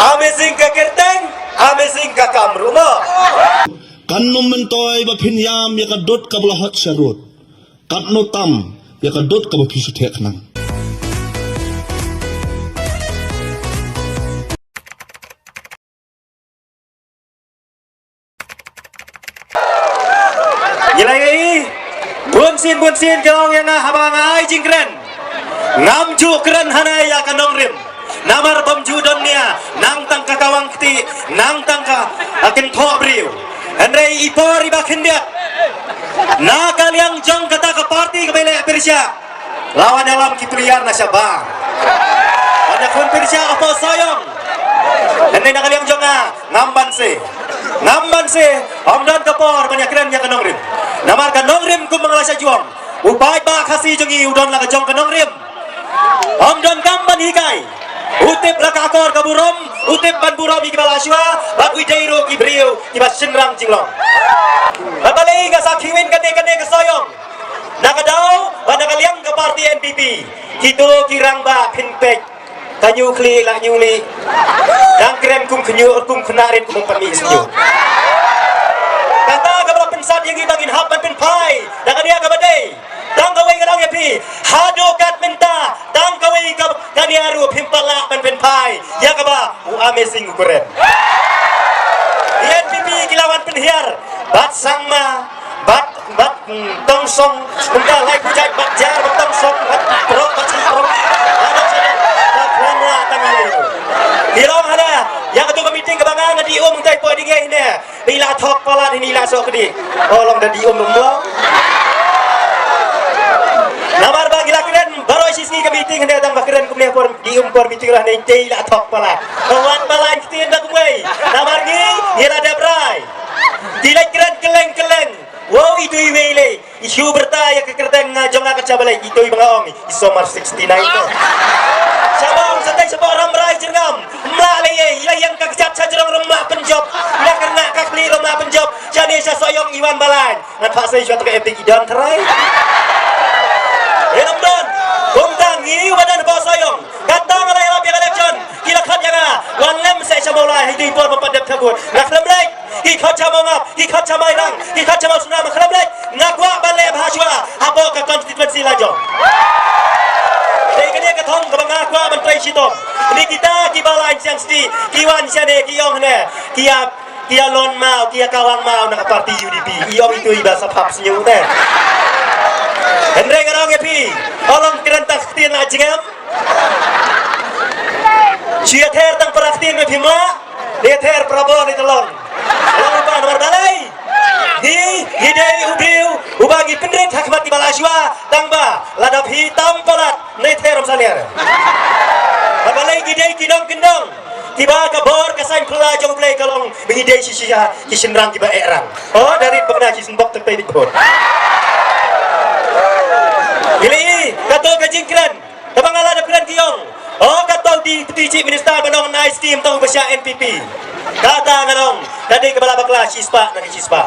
amazing ka kerteng, amazing ka kamru mo. Kanno mentoy ba pinyam ya kadot ka belahat syarut. Katno tam ya kadot ka bapisu teknang. Gilai bunsin kalong yang habang ay jingkren. Ngamju keren hanay ya kanong rim. Namar pamjudon niya nang tangka kawang kti nang tangka akin thok briu. Henry ipor iba kendia. Na kaliang jong kata ke parti ke bele Persya. Lawan dalam kipriar na Sabang. Ada kun Persya apa sayang. Henry na kaliang jong ngamban se omdan kapor banyak keren ya kanong rim. Namar kanong rim ku mengalasa juang. Upai ba kasih jongi udon la jong kanong rim. Omdan gamban hikai. Utip lakakor kaburom, utip ban burom ikibal aswa, bagui dairo kibriu kiba senrang jinglong. Babali ga sakiwin kane kesoyong. Nakadaw pada kaliang ke parti NPP. Kito kirang ba pinpek. Kanyu kli la nyuli. Dang keren kum kenyu kum kenarin kum pami senyu. Kata kabla pensat yang ibangin hap ban pinpai. Daga dia kabadai. Dang kawai kadang yapi. Hado kat minta. Dang kawai kaniaru pimpala ban pinpai. Ya kaba amazing ukuran. NPP kilawan penhiar. Bat sangma. Bat tongsong. Benda lai kujai bat jar bat tongsong. Bat pro bat pro. Ada saja. Tak ramla tangan itu. Hilong ada. Yang ketua meeting kebangan di tay po di gay ne. Bila thok pala ni la sok di. Tolong dah di rumah. Namar bagi lakiran baru sisi ke meeting hendak datang bakiran kumne por di por meeting lah ni tay la thok pala. Kawan pala ikhtiar dah kumai. Namar ni hira ada brai. Dilai kiran keleng. Wow itu iwele. Isu bertaya ke kerteng jonga ke cabalai itu ibangong isomar 69 itu. Sabang santai sebab ramrai jengam. Mlaleye yang kakjat sajarong rumah penjob. Ila kena kakli rumah penjob. Jadi saya soyong Iwan Balan. Ngan pak saya suatu ke epic idon terai. Enam don. Bungtang iu badan bawa soyong. Kata ngalai rapi election. Kila kat yang wan lem saya cabalai itu ipor mempadap kabut. Nak lemlek. Ikat camangap. Ikat camairang. Ikat camau sunam lemlek. Ngakwa balai bahaswa. Apa ke konstituensi lajong. Dia ketong kebangga aku menteri sitom. Ini kita kibalain siang sedi. Kiwan siane kiong ne. Kia lon mau, kia kawang mau nak parti UDP. Iong itu iba sabab senyum ne. Henry ngarang epi. Olong kerentak tin ajengam. Ciater tang peraktin me pima. Leter Prabowo ni telong. Lawan nomor balai. Hidai ubriu ubagi pendrit hakmat balaswa tangba ladap hitam palat neterom saliar babalai gidai kidong kendong tiba kabor kasain pula jong play kalong bingidai sisia kisenrang tiba erang oh dari pernah kisembok tempai di kebon pilih kato kajingkran tabang ala ada kran kiong oh kato di petiji minister banong nice team tong besya NPP kata nganong tadi kepala bakla sispa nagi sispa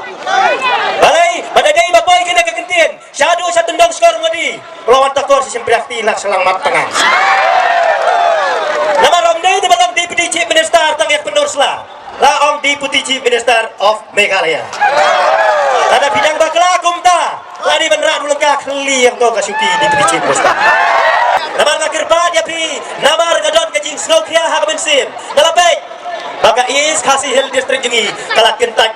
balai pada day bapoy kena kekentien syadu sa tendong skor ngodi lawan takor si sempriakti lak selamat tengah nama romday di balang deputy chief minister tang yak penursla la om deputy chief minister of Meghalaya ada bidang bakla kumta ladi benra dulengka keli yang to kasuki deputy chief minister nama ngakirpa dia pi nama gadon kajing snokria hakabensim nalapek Baga is kasih hill district jengi kalak kentak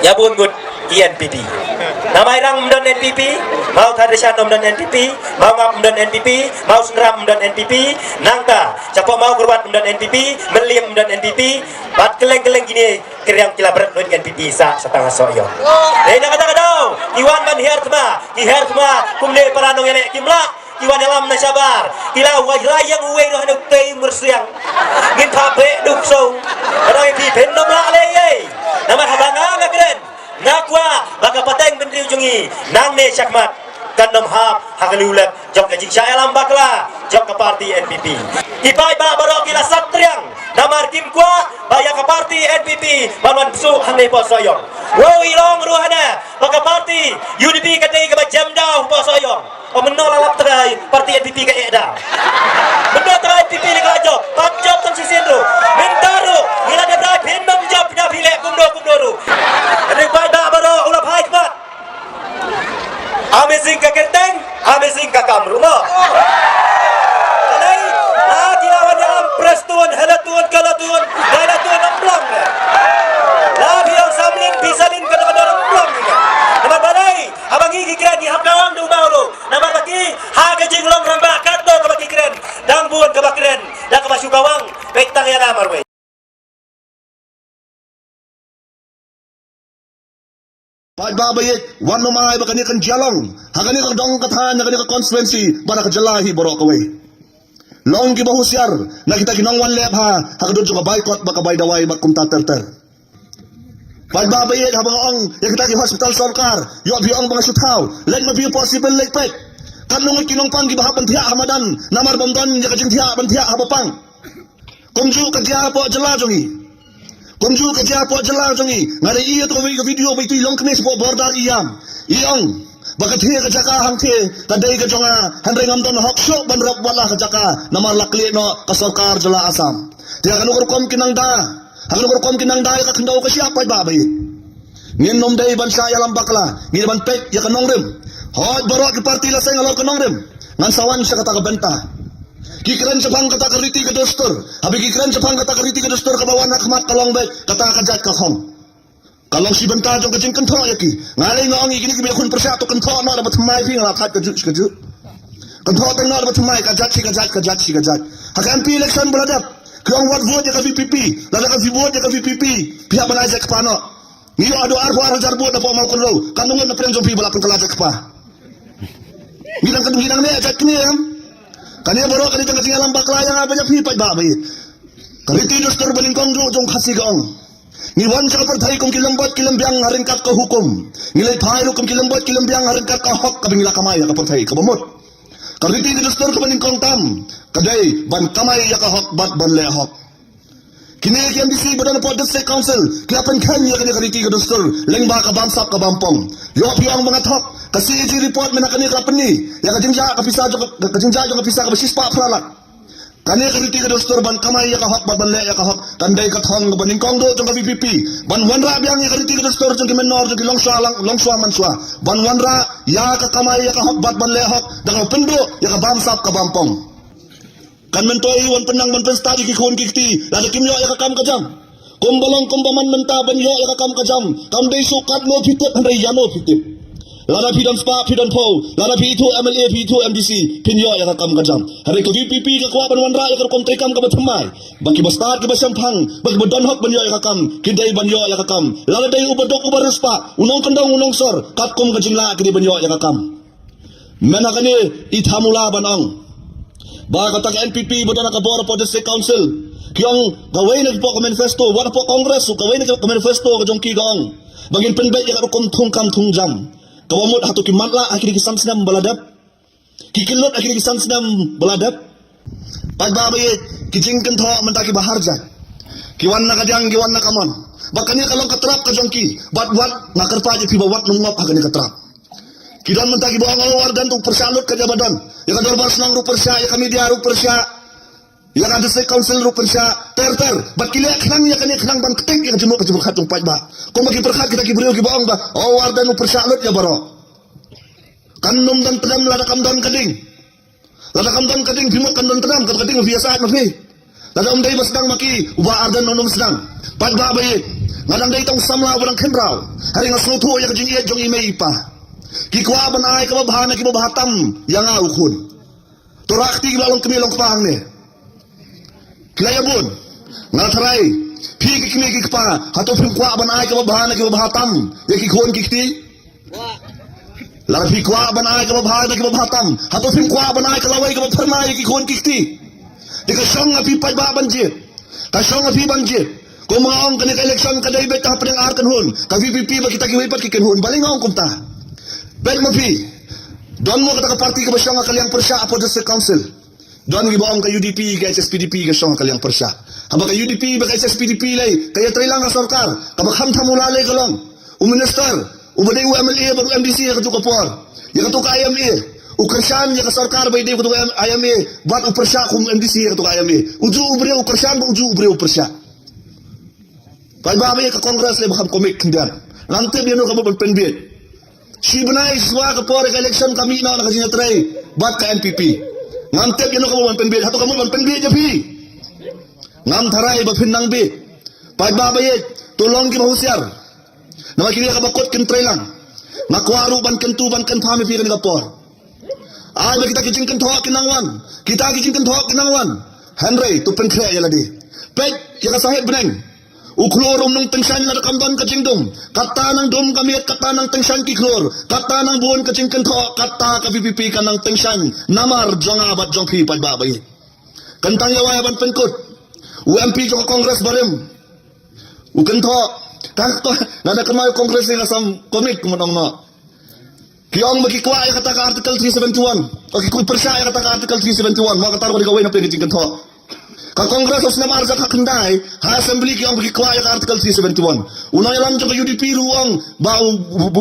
ya bungut NPP. Nama irang mendon NPP, mau kadesyan mendon NPP, mau ngap mendon NPP, mau senram mendon NPP, nangka siapa mau kurbat mendon NPP, meliam mendon NPP, bat keleng gini keriang kila berat mendon NPP sa setengah soyo. Nak kata Iwan ban hiar tma, kumle paranong yang kimla. Iwan dalam nasabar kila wajlah yang uwe no hanuk tei mursiang ngin tape duk so orang yang pipen nom la le nama habanga ngakren ngakwa baka pateng bendri ujungi nang ne syakmat kan nom hap hagalulat jok kajing sya alam bakla jok ke parti NPP ipai ba baro kila satriang namar kim kwa baya ke parti NPP balwan su hang ne po soyong wo ilong ruhana baka parti UDP kadai ke jam dah po soyong oh menolak parti NPP ke Eda. Benar NPP ni kajo. Pak job tang sisin tu. Pai babayit, wan no mai bakani kan jalong, hagani kan dong kathan, hagani kan constituency, bana ka jalahi borok away. Long ki bahusyar, na kita kinong wan lep ha, hagadon juga boycott baka bay daway bakum tater. Pai babayit habang ong, ya kita ki hospital sarkar, yo biong mga sutaw, len mabiyo possible like pek. Kan nung kinong pang gibahapan tiya hamadan, namar bamdan ya kajing tiya ban tiya habapang. Kumju ka tiya po jala jongi. Kumju ka tiya po jala jongi. Ngari iya to video ba itu long knes po borda iyam. Iyong bakat hiya ka jaka hangte taday ka jonga handray ngamdon hoksho ban rap wala ka jaka namar lakli no ka sarkar jala asam. Tiya kanukur kom kinangda. Hanukur kom kinangda ka kandaw ka siya pay babay. Ngin nom day ban siya yalam bakla. Ngin ban pek ya kanong rim. Hod barok ki parti la sing alaw kanong rim. Ngan sawan siya kata benta. Kikren sepang kata keriti ke dostor. Habis kikren sepang kata keriti ke dostor kabawan akmat kalong baik kata kajat kahong. Kalong si benta jong kajing kentok ya ki. Ngalai ngong ikini ki biakun persatu kentok no dapat mai pi ngalakat kaju. Kentok teng no dapat mai kajat. Hakan pi election beladap. Kiong wat vote ya ka VPP. Lada ka vote ya ka VPP. Pihak banajak kepano. Ngiyo ado arbo arajar buat dapat mau kunlo. Kandungan na preng jompi balakun kelajak kepa. Gidang ni ajak kini ya. Kani boro kani tengah tinggal lambak layang banyak hipai babai. Kali tidur stor balingkong jong kasih gaong. Ni wan cakap perthai kum kilembot kilembiang haringkat ke hukum. Nilai thai hukum kilembot kilembiang haringkat ke hok kabingila kamaya ke perthai ke bamut. Kali tidur stor ke balingkong tam. Kadai ban kamaya ke hok bat ban le hok. Kini kiam disi badan po district council. Kiapan kan ya kani tidur stor lengba ka bamsap ka bampong. Yo piang mengathok. Kasi iji report menakani kapan ni. Yang kajingja kapisa jo kapisa ka basispa pralak. Kani kariti ka dostor ban kamay ya ka hok ban le ya ka hok tanday ka thong ban ingkong do jong ka VPP. Ban wanra biang ya kariti ka dostor jong ki menor jong ki longswa manswa. Ban wanra ya ka kamay ya ka hok ban le hok dang pendo ya ka bamsap ka bampong. Kan mentoi wan penang ban penstadi ki khon kikti la kim yo ya ka kam ka jam. Kumbalong kumbaman menta ban yo ya ka kam ka jam. Kam dei sukat no fitet handai ya no fitet. Lada pidon spa pidon po, lada P2 MLA P2 MDC pinyo ya kam kajam. Hari ke VPP ke kuaban wanra ya kam trikam ke batamai. Bagi bastar ke basampang, bagi badon hok banyo ya kam, kidai banyo ya kam. Lada dai ubadok ubar spa, unong kandang unong sor, katkum ke jingla ke banyo ya kam. Menakani ithamula banong. Ba kata ke NPP badana ka bor po district council. Kiyong gawin na po ka manifesto, wala po kongres, gawin na ka manifesto ka jong kigong. Bagin penbet ya ka kum kam tungjam. Kawamot hatu ki matla akhiri ki samsnam baladap. Kikilot akhiri ki samsnam baladap. Pagbabayit ki jingken tho mentaki baharja. Ki wanna kadang ki wanna kamon. Bakanya kalau katrap ka jongki, bat nakar paje pi bawat nungop agani katrap. Ki dan mentaki bawang awar dan tu persalut ka jabadan. Ya ka dorbar senang ru persya, ya ka media ru persya. Ya ka district council ru persya. Ter bat kili khnang ya kan khnang ban keting ya jemuk jemuk hatung pajba. Kung bagi perkat kita kibriu ki bawang ba. Awar dan ru persalut ya baro. Kanum dan tenam lada kamdan kading. Lada kamdan kading bimot kandan tenam kading biasa mafi. Lada umday masdang maki uba ardan nonum sedang. Pajba bayi. Ngadang day tong samla barang kenraw. Hari ngasutu ya kajing iya jong imay ipa. Kikwa ban ay kababahana ki babahatam yang ukun. Turakti gilalong kemilong kepahang ni. Kilayabun. Ngataray. Pi kimi kikpa hato pimkwa ban ay kababahana ki babahatam ya kikhuan kikti. Lapi kwa ban ay kababahana ki babahatam hato pimkwa ban ay kalaway kababharna ya kikhuan kikti. Di kasyong nga pi pajbaban jit. Kasyong nga pi banjit. Kung mga ong kanika eleksyon kaday bet kahapan yung arkan hun. Ka VPP ba kita kiwipat kikin hun. Baling nga ong kumta. Bet mo pi. Doon mo kata ka party ka ba siya nga kalyang persya apo district council. Doon gibaong ka UDP ka SSPDP ka siya nga kalyang persya. Haba ka UDP ba ka SSPDP lay. Kaya try lang ka sarkar. Kabakhamta mo lalay ka lang. Uminister. Ubaday UMLA baru MDC ya katuka por. Ya katuka IMA. Ukersyan ya ka sarkar ba hindi katuka IMA. Bat upersya kum MDC ya katuka IMA. Uju ubre ukersyan ba uju ubre upersya. Pagbabi ka kongres le bakam komik kindan. Nanti biano ka mo penbit. Si benai swa ka por ka election kami na nakasinya try bat ka NPP. Nanti biano ka mo penbit hato ka mo penbit je pi. Ngam tharai ba phinnang bi. Pagbabi tulong ki mahusyar. Nama kini ka bakot kin try lang. Nakwaru ban kentu ban kan phami pi ka por. Ay ba kita kijing kan thok kinangwan. Kita kijing kan thok kinangwan. Henry tu penkre ya ladi. Pek ya ka sahib beneng. Uklorom nung tengsan la kamdan kajing dum. Kata nang dum kami at kata nang tengsan kiklor. Kata nang buon kajing kento. Kata ka VPP ka nang tengsan. Namar jong abat jong pi babay. Kantang yawayaban penkut. UMP jong kongres barim. Ukento. Kakto nada kamay kongres nga sam komik kumanong no. Kiyong magkikwa ay kata ka article 371. O kikoy persa ay kata ka article 371. Mga katarwa di gawin na piniging kento. Ka Kongres os namar sa kakandai, ha assembly kiyang magkikwaya ka article 371. Unang ilan dyan ka UDP ruang,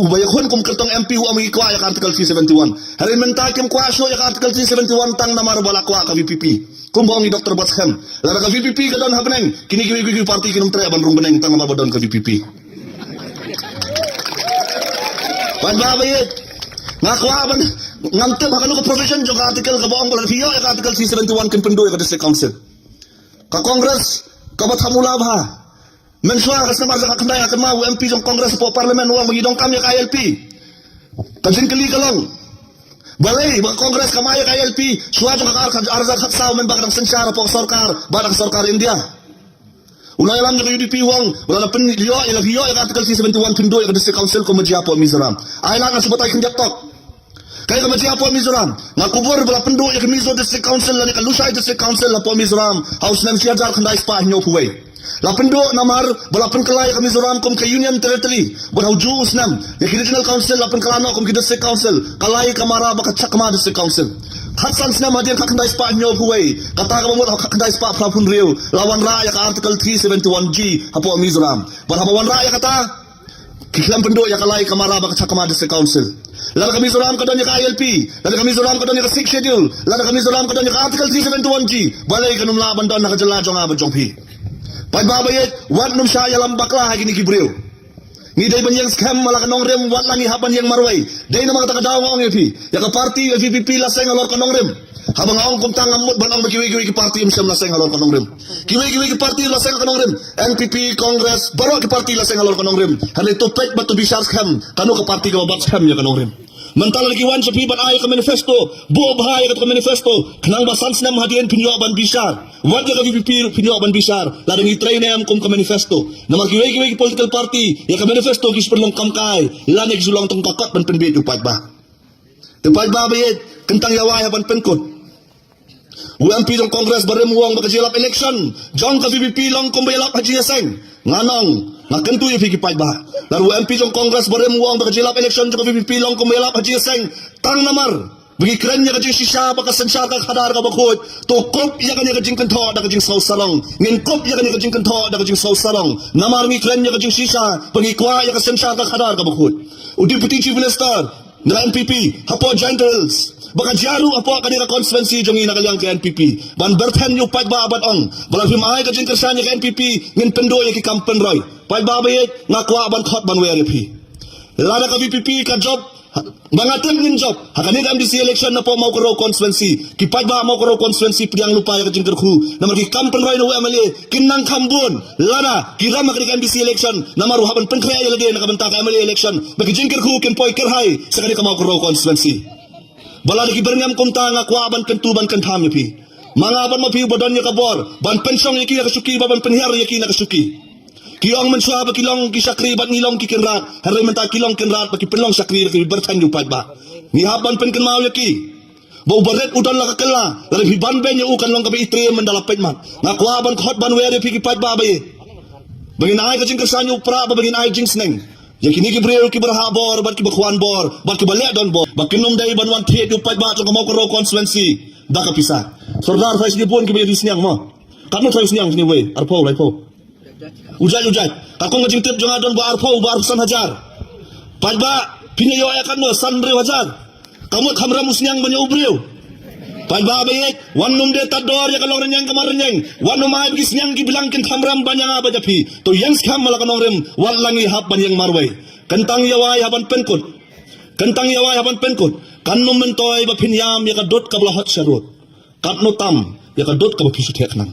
bayakon kum kartong MP huang magkikwaya ka article 371. Harin mentak yung kwasyo ka article 371 tang namar balakwa ka VPP. Kumbaong ni Dr. Batschem. Lara ka VPP ka doon habeneng, kinikiwi party kinong treban rung beneng tang namar doon ka VPP. Panbabayit, ngakwaban, ngantip hakano ka provision dyan ka article ka baong balang hiyo ka article 371 kimpendoy ka district council. Ka Kongres, kabat hamula ba? Mensua kas namar sa kakandai akan mau MP jong Kongres po parlemen uang magidong kami ka ILP. Kansin kali kalong. Balay, mga Kongres kamaya ka ILP, suwa jong kakar arzak hatsaw men bakang sensyara po sarkar, badak sarkar India. Unay alam niyo UDP uang, wala na peniliyo, ilaghiyo, article 371 pindoy ka district council ko Majiapo Mizoram. Ay lang ang subatay kanjaktok. Kaya ka Majiapo Mizoram, nga kubur bala pendo ya Mizo District Council la ni Kalusay District Council la po Mizoram, House nam siya jar kandai spa nyo puway. La pendo namar bala penkelay ka Mizoram kum ka Union Territory, bala juus nam, ya Regional Council la penkelano kum ki District Council, kalay kamara baka Chakma District Council. Hatsan nam hadian kakandai spa nyo puway, kata ka mo kakandai spa prapun riyo, lawan raya ka Article 371G hapo Mizoram. Bala hawan raya kata kiklam pendo ya kalay kamara baka Chakma District Council. Lala kami suram ka doon ka ILP, lala kami suram ka doon ka 6th schedule, lala kami suram ka doon ka article 371G, balay ka nung laban doon nakajala jong abad jong pi. Pagbabayit, wat nung siya yalang bakla hagi ni Gibril. Ngiday ban yang scam malaka nong rem, wat lang ihapan yang marway. Day na mga takadaw ng ILP, yaka party VPP laseng alor ka nong rem. Habang aong kumtang amot ban ang magkiwi-kiwi ki party yung siyam laseng alor ka nong rem. Kiwi-kiwi ki party laseng ka nong rem. NPP, Congress, baro ki party laseng alor ka nong rem. Hanay tupet ba to be sharp scam, kano ka party ka mabat scam ya ka nong rem. Mantala lagi wan sa piban ay ka manifesto, buo bahay ka manifesto, kanang basans na mahadian pinyoban bishar. Wad ka VPP pinyoban bishar, ladang i-train na kum ka manifesto. Na magkiwi-kiwi ki political party, ya ka manifesto kis perlong kamkay, lanig zulang tong kakot ban penbit upad ba. Tepad babayit, kentang yawaya ban penkot. UMP ng Kongres barimuang makajilap election. Jong ka VPP lang kumbayalap hajiyaseng. Nganong, ngakentu yung fikipay ba? Lalu UMP ng Kongres barimuang makajilap election. Jong ka VPP lang kumbayalap hajiyaseng. Tang namar. Bagi keren niya kajing sisya, baka sensya ka kadar ka bakot. Tukop iya kanya kajing kanto, da kajing sausalong. Nginkop iya kanya kajing kanto, da kajing sausalong. Namar ngi keren niya kajing sisya, bagi kwa iya ka sensya ka kadar ka bakot. O Deputy Chief Minister, na NPP, hapo generals. Baka jaru apo kanira constituency jong inakalyang ke NPP. Ban berthen yu pag baabad ong. Balang himahay ka jing kersanya ke NPP ngin pendoy ki kampen roy. Pag babayit ngakwa ban khot ban WRP. Lada ka VPP ka job mga tem ngin job. Hakanira MDC election na po mau ko constituency. Ki pag ba mau ko constituency piyang lupa ka jing kerku. Na magi kampen roy no MLA kinang kambun. Lada kirama ka MDC election na maru haban penkreya lagi na kabanta ka MLA election. Bagi jing kerku kin poy kerhay sa kanira mau ko constituency. Bala lagi berngam kumta nga kwaban kentuban kentam pi. Mga ban mapiu badan nya kabor, ban pensyong yaki nakasuki ban penher yaki nakasuki. Kiyong menswa ba kilong ki sakri bat nilong ki kinrat, haray menta kilong kinrat ba ki penlong sakri ki bertan yu ba. Ni haban pen kenmau yaki. Bau baret udan la kakela, lalu hiban ben yu kan long kabe itre mendalapet man. Nga kwaban khot ban weri pi ki pat ba baye. Bangin ay ka jing kersanyo pra ba bangin ay jing sneng. Yang kini Gibril ki berhabor, bat ki bakwan bor, bat ki balek don bor, bat kinum day ban wan tiet yu pat ba tong mau ko constituency, da ka pisah. Sordar fais ni pun ki be disnyang mo. Katno fais nyang ni we, arpo lai po. Ujai, kakong ngajing tip jong adon ba arpo ba arsan hajar. Pat ba pinayo ay kan mo sanre hajar. Kamu kamra musnyang banyo ubriu. Pat ba bayek, wan num de tador ya kalong renyang kamar renyang. Wan num ay bigis nyang gibilang kin kamram banyang aba japi. To yang skam malakanong rem walangi hap banyang marway. Kentang yawai haban penkut. Kentang yawai haban penkut. Kan num mentoy ba pinyam ya kadot kabla hot syarut. Kat no tam ya kadot kabla pisut heknang.